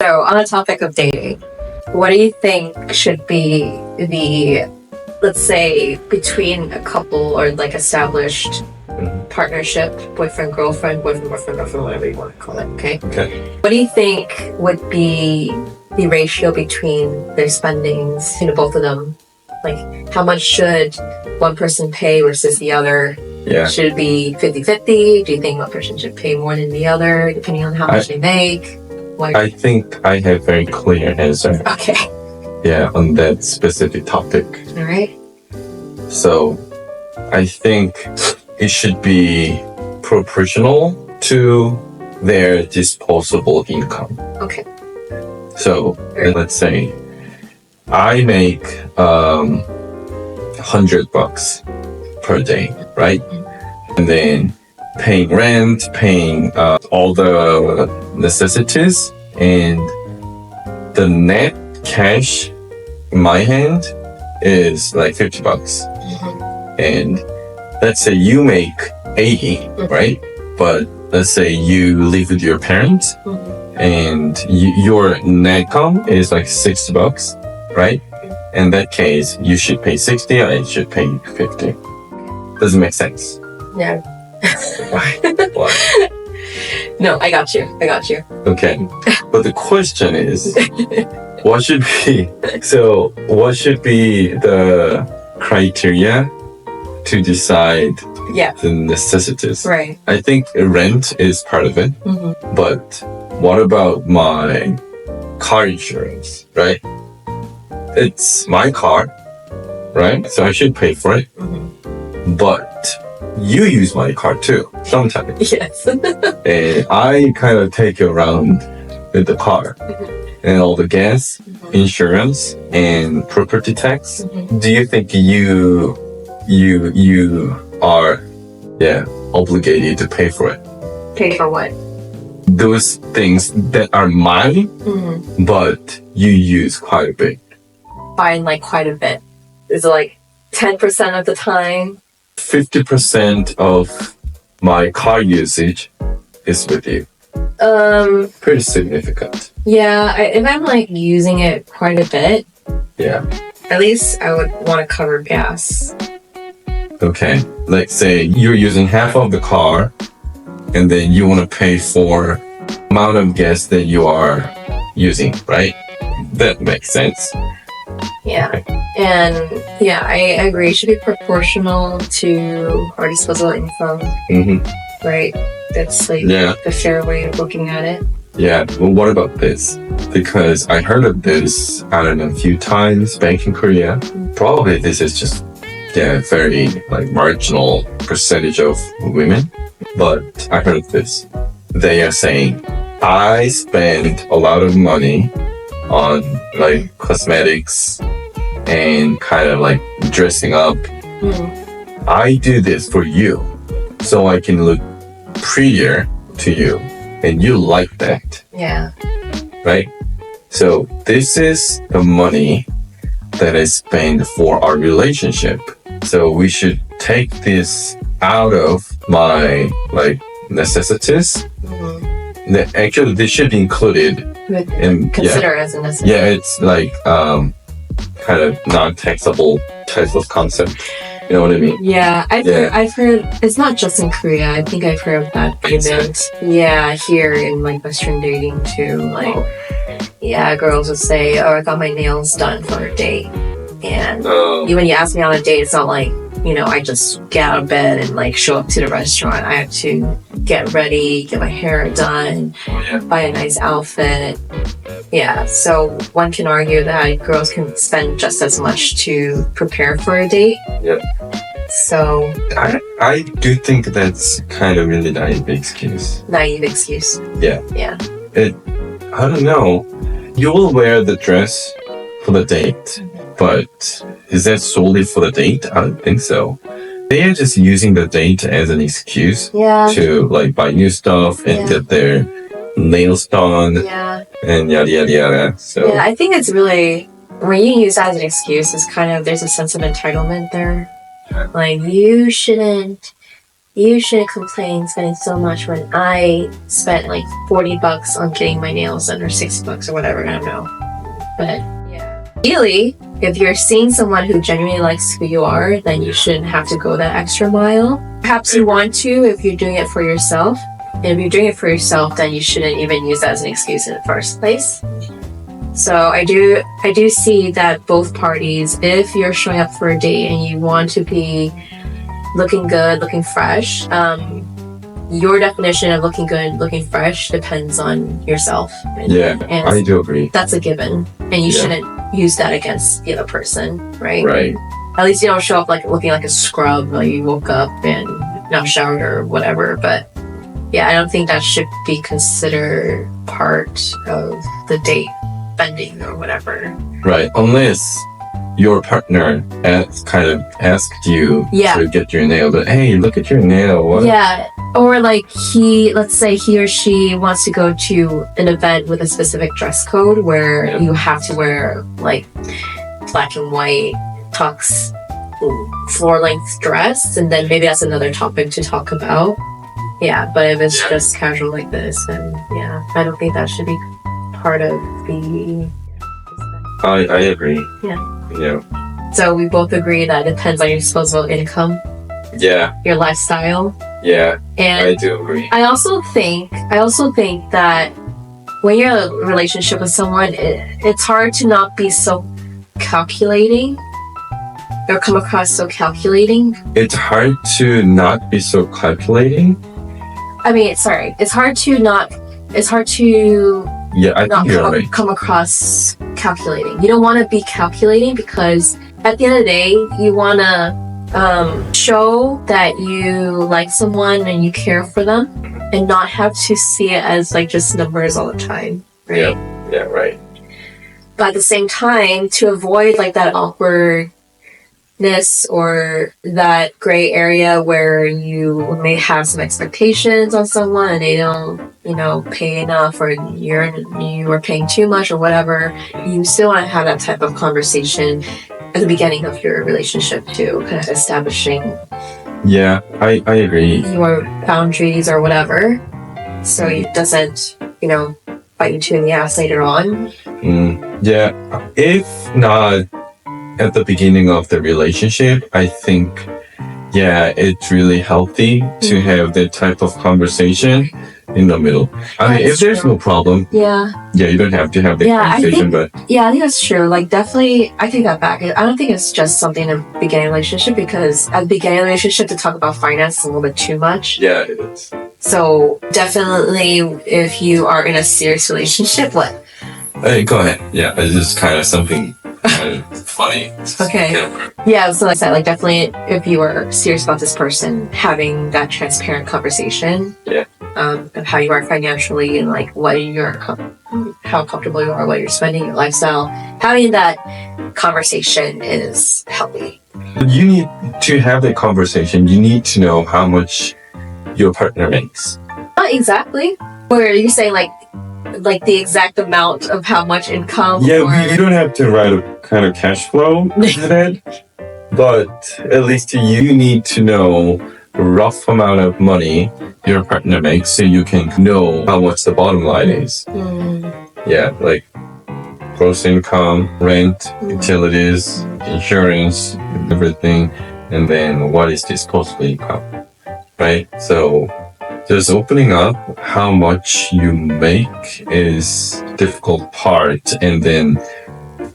So, on the topic of dating, what do you think should be the, let's say, between a couple or like established partnership, boyfriend, girlfriend, whatever you want to call it, okay? Okay. What do you think would be the ratio between their spendings, both of them? Like, how much should one person pay versus the other? Yeah. Should it be 50-50? Do you think one person should pay more than the other, depending on how much they make? I think I have a very clear answer. Okay. Yeah, on that specific topic. All right. So, I think it should be proportional to their disposable income. Okay. So, let's say I make $100 per day, right? And then paying rent, paying all the necessities, and the net cash in my hand is like $50. And let's say you make 80, right? But let's say you live with your parents and your net income is like $60, right? In that case, you should pay 60 and I should pay 50. Doesn't make sense. No. Why? Why? No, I got you. Okay. But the question is, what should be the criteria to decide the necessities? Right. I think rent is part of it. But what about my car insurance, right? It's my car, right? So I should pay for it. But you use my car too, sometimes. Yes. And I kind of take you around with the car and all the gas, insurance, and property tax. Do you think you are obligated to pay for it? Pay for what? Those things that are mine, but you use quite a bit. Fine, like quite a bit. Is it like 10% of the time? 50% of my car usage is with you. Pretty significant. Yeah, if I'm like using it quite a bit, at least I would want to cover gas. Okay, like say you're using half of the car and then you want to pay for amount of gas that you are using, right? That makes sense. Yeah. And I agree. It should be proportional to our disposable income. Right? That's like the fair way of looking at it. Yeah. Well, what about this? Because I heard of this, I don't know, a few times back in Korea. Probably this is just very like marginal percentage of women. But I heard of this. They are saying, I spend a lot of money on like cosmetics and kind of like dressing up. I do this for you so I can look prettier to you and you like that. Yeah. Right? So this is the money that I spend for our relationship. So we should take this out of my like necessities. Actually, this should be included. Consider as a necessity. Yeah, it's like kind of non-taxable type of concept. You know what I mean? Yeah, I've heard. It's not just in Korea. I think I've heard of that payment. Yeah, here in like Western dating too. Like, girls would say, "Oh, I got my nails done for a date," and when you ask me on a date, it's not like I just get out of bed and like show up to the restaurant. I have to get ready, get my hair done, buy a nice outfit. Yeah, so one can argue that girls can spend just as much to prepare for a date. Yep. So I do think that's kind of really naive excuse. Naive excuse. Yeah. Yeah. I don't know. You will wear the dress for the date, but is that solely for the date? I don't think so. They are just using the date as an excuse to like buy new stuff and get their nails done and yada yada yada. So I think it's really, when you use that as an excuse, it's kind of, there's a sense of entitlement there. Like, you shouldn't you shouldn't complain spending so much when I spent like $40 on getting my nails done or $60 or whatever. I don't know. But yeah. Ideally, if you're seeing someone who genuinely likes who you are, then you shouldn't have to go that extra mile. Perhaps you want to if you're doing it for yourself. And if you're doing it for yourself, then you shouldn't even use that as an excuse in the first place. So I do see that both parties, if you're showing up for a date and you want to be looking good, looking fresh, your definition of looking good, looking fresh depends on yourself. And I do agree. That's a given. And you shouldn't use that against the other person, right? Right. At least you don't show up like looking like a scrub, like you woke up and not showered or whatever. But yeah, I don't think that should be considered part of the date spending or whatever. Right. Unless your partner kind of asked you to get your nail, but hey, look at your nail. What? Yeah. Or like let's say he or she wants to go to an event with a specific dress code where you have to wear like black and white tux floor length dress, and then maybe that's another topic to talk about. Yeah, but if it's just casual like this, then I don't think that should be part of the... I agree. Yeah. So we both agree that it depends on your disposable income. Yeah. Your lifestyle. Yeah. And I do agree. I also think that when you're in a relationship with someone, it's hard to not be so calculating or come across so calculating. It's hard to not be so calculating. I mean, sorry. It's hard to not come across calculating. You don't want to be calculating because at the end of the day, you want to show that you like someone and you care for them and not have to see it as like just numbers all the time, right? Yeah, right. But at the same time, to avoid like that awkwardness or that gray area where you may have some expectations on someone and they don't, pay enough, or you are paying too much or whatever, you still want to have that type of conversation at the beginning of your relationship too, kind of establishing I agree. Your boundaries or whatever, so it doesn't, bite you two in the ass later on. If not at the beginning of the relationship, I think it's really healthy to have that type of conversation in the middle. I mean, if there's no problem, you don't have to have the conversation. I think that's true. Like, definitely, I take that back. I don't think it's just something in the beginning of a relationship, because at the beginning of the relationship, to talk about finance is a little bit too much. Yeah, it is. So definitely, if you are in a serious relationship, what? Hey, go ahead. Yeah, it's just kind of something kind of funny. Okay. Yeah, so like I said, like definitely if you are serious about this person, having that transparent conversation of how you are financially and like how comfortable you are, what you're spending, your lifestyle, having that conversation is healthy. You need to have that conversation. You need to know how much your partner makes. Not exactly. Or are you saying like the exact amount of how much income? Yeah, you don't have to write a kind of cash flow in it, but at least you need to know the rough amount of money your partner makes so you can know how much the bottom line is. Yeah, like gross income, rent, utilities, insurance, everything, and then what is disposable income, right? So just opening up how much you make is difficult part, and then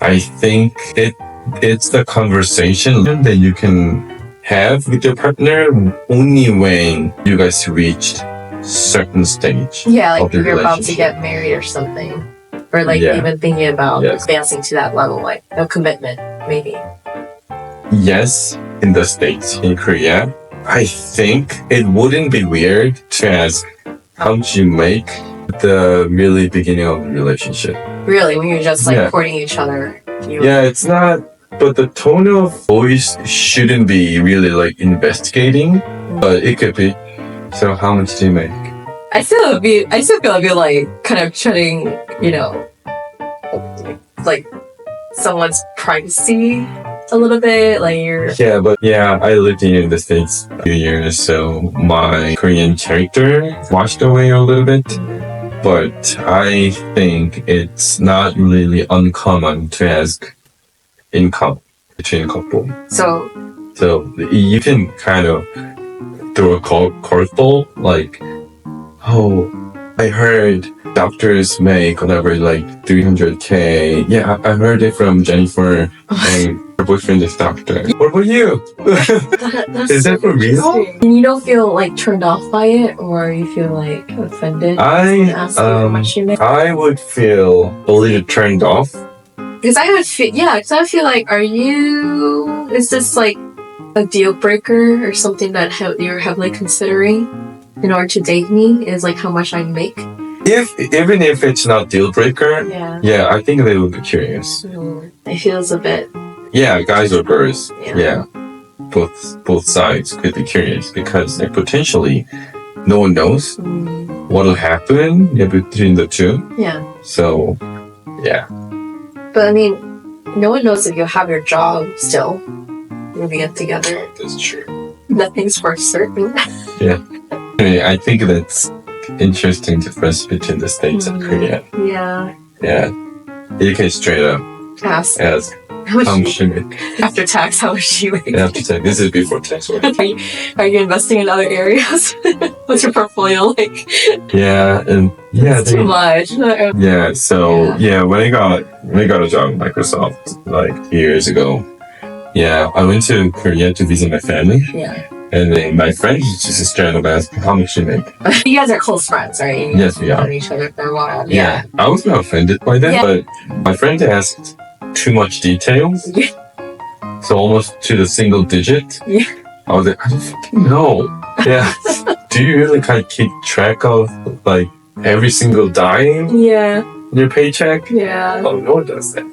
I think it's the conversation that you can have with your partner only when you guys reached certain stage. Yeah, like of the if you're about to relationship. get married or something, or like even thinking about advancing to that level, like no commitment, maybe. Yes, in the States, in Korea, I think it wouldn't be weird to ask how much you make at the really beginning of the relationship. Really, when you're just like courting each other. It's not, but the tone of voice shouldn't be really like investigating, but it could be. So how much do you make? I still feel like you're like kind of treading, like someone's privacy a little bit? Like you're Yeah, but yeah, I lived here in the States a few years, so my Korean character washed away a little bit. But I think it's not really uncommon to ask income between a couple. so So you can kind of throw a curveball, like, oh, I heard doctors make whatever, like 300K. Yeah, I heard it from Jennifer, and her boyfriend is doctor. What about you? that's Is that for real? interesting. And you don't feel like turned off by it, or you feel like offended? Ask you how much you make? I would feel a little turned off. Because I would feel, because I would feel like, is this like a deal breaker or something that you're heavily considering in order to date me? Is like how much I make? Even if it's not deal breaker, Yeah. I think they would be curious. It feels a bit. Yeah, guys or girls. Yeah. Yeah. Both sides could be curious because like, potentially no one knows what will happen between the two. Yeah. So, yeah. But I mean, no one knows if you have your job still. Moving it together. That's true. Nothing's for certain. I think that's interesting difference between the States and Korea. Yeah. Yeah. You can straight up Ask. ask How how much much you make. after tax, how much you make? After tax. This is before tax, right? Are you investing in other areas? What's your portfolio like? Yeah, and yeah, It's too much. yeah. So when I got a job at Microsoft like years ago, I went to Korea to visit my family, Yeah. and then my friend just straight up asked how much you make. You guys are close friends, right? Yes, we are. Known each other for a while. Yeah, I was not offended by that, Yeah. but my friend asked too much details, Yeah. so almost to the single digit. Yeah. I was like, I don't fucking know. Yeah. Do you really kind of keep track of like every single dime Yeah. in your paycheck? Yeah. Oh, no one does that.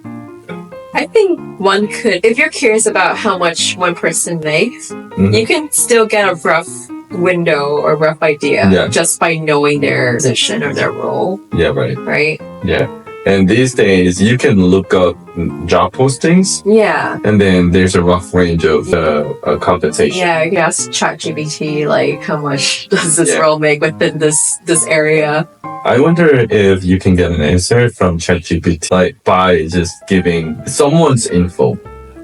I think one could, if you're curious about how much one person makes, Mhm. you can still get a rough window or rough idea Yeah. just by knowing their position or their role, Yeah, right. right? Yeah. And these days, you can look up job postings, Yeah. and then there's a rough range of compensation. Yeah, you can ask ChatGPT, like, how much does this Yeah. role make within this area? I wonder if you can get an answer from ChatGPT, like by just giving someone's info.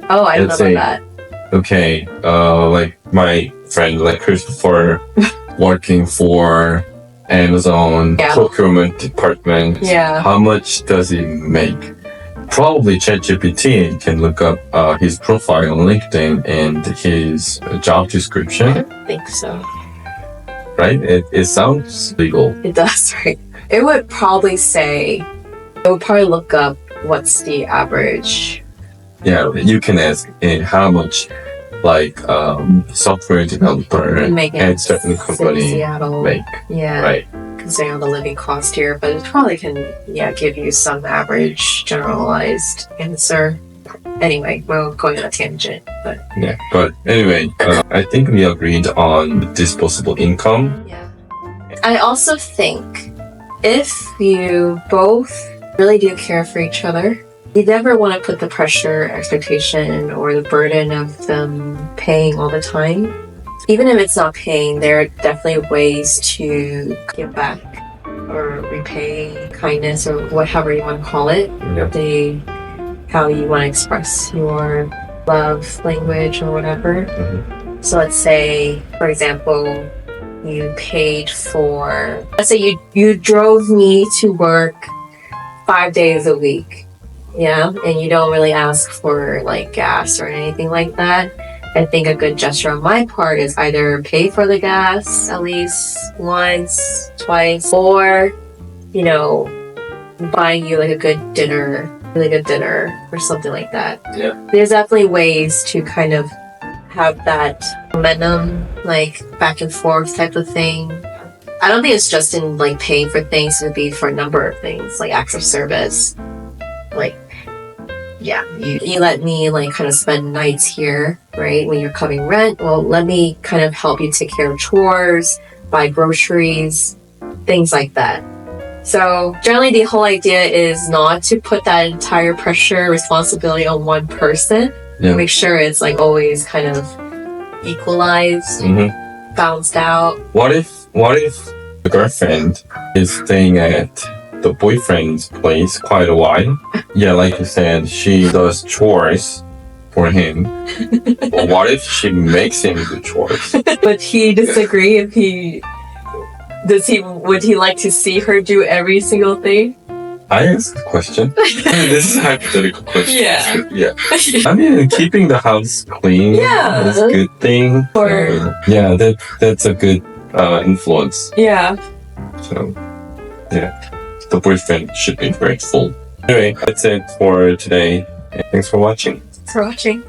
Oh, I don't know Let's say- about that. Okay, like my friend, like Christopher, working for Amazon Yeah. procurement department. Yeah. How much does he make? Probably ChatGPT can look up his profile on LinkedIn and his job I description, don't think so. right? It sounds legal. It does, right? It would probably say, it would probably look up what's the average. Yeah, you can ask how much, like, software developer Make at certain company Seattle. make, Yeah. right? Considering all the living cost here, but it probably can, give you some average, generalized answer. Anyway, we're going on a tangent, but Yeah, but anyway, I think we agreed on disposable income. yeah. I also think if you both really do care for each other, you never want to put the pressure, expectation, or the burden of them paying all the time. Even if it's not paying, there are definitely ways to give back or repay kindness or whatever you want to call it. Yeah. How you want to express your love language or whatever. So let's say, for example, you paid for, let's say you drove me to work 5 days a week. Yeah. And you don't really ask for like gas or anything like that. I think a good gesture on my part is either pay for the gas at least once, twice, or, buying you like a good dinner, really good dinner or something like that. Yeah. There's definitely ways to kind of have that momentum, like back and forth type of thing. I don't think it's just in like paying for things, it would be for a number of things, like acts of service. Like, yeah, you let me like kind of spend nights here, right? When you're covering rent, well, let me kind of help you take care of chores, buy groceries, things like that. So generally the whole idea is not to put that entire pressure, responsibility on one person. Yeah. Make sure it's like always kind of equalized, balanced out. What if the girlfriend is staying at the boyfriend's place quite a while? Yeah, like you said, she does chores for him. Or what if she makes him do chores? Would he disagree if would he like to see her do every single thing? I asked the question. This is a hypothetical question. Yeah. Yeah. I mean, keeping the house clean is a good thing. Yeah, that's a good influence. Yeah. So, yeah, the boyfriend should be grateful. Anyway, that's it for today. Thanks for watching. Thanks for watching.